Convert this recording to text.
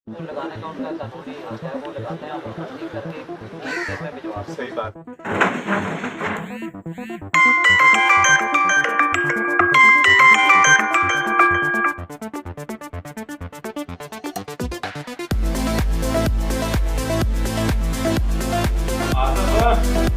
जो लगाने का उनका कानूनी हक है वो लगाते हैं, हम तस्दीक करके 1 दिन में भिजवा देते हैं। सही बात। आसफ